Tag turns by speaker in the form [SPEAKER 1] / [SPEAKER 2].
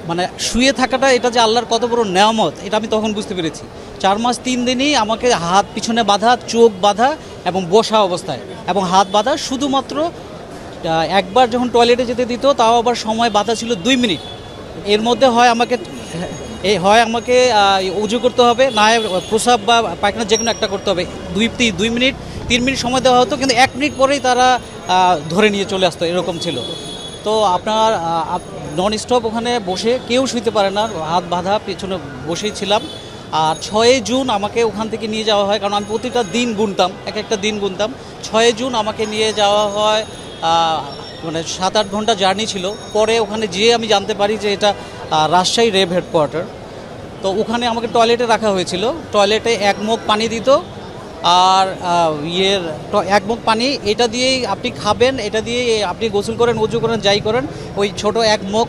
[SPEAKER 1] মানে শুয়ে থাকাটা এটা যে আল্লাহর কত বড় নেয়ামত এটা আমি তখন বুঝতে পেরেছি। 4 মাস 3 দিনই আমাকে হাত পিছনে বাঁধা, চোখ বাঁধা এবং বসা অবস্থায় এবং হাত বাঁধা, শুধুমাত্র একবার যখন টয়লেটে যেতে দিত তাও আবার সময় বাঁধা ছিল 2 মিনিট। এর মধ্যে হয় আমাকে উজু করতে হবে, না হয় প্রস্রাব বা পায়খানা যে কোনো একটা করতে হবে। 2 মিনিট 3 মিনিট সময় দেওয়া হতো, কিন্তু 1 মিনিট পরেই তারা ধরে নিয়ে চলে আসতো, এরকম ছিল। তো আপনার নন স্টপ ওখানে বসে কেউ শুইতে পারে না, হাত বাঁধা পেছনে বসেই ছিলাম। আর 6 জুন আমাকে ওখান থেকে নিয়ে যাওয়া হয়, কারণ আমি প্রতিটা দিন গুনতাম, একটা দিন গুনতাম। 6 জুন আমাকে নিয়ে যাওয়া হয়, মানে 7-8 ঘন্টা জার্নি ছিল। পরে ওখানে যেয়ে আমি জানতে পারি যে এটা রাজশাহী রেব হেডকোয়ার্টার। তো ওখানে আমাকে টয়লেটে রাখা হয়েছিল। টয়লেটে 1 মগ পানি দিত, আর ইয়ের 1 মগ পানি, এটা দিয়েই আপনি খাবেন, এটা দিয়েই আপনি গোসল করেন, উজু করেন, যাই করেন, ওই ছোট 1 মগ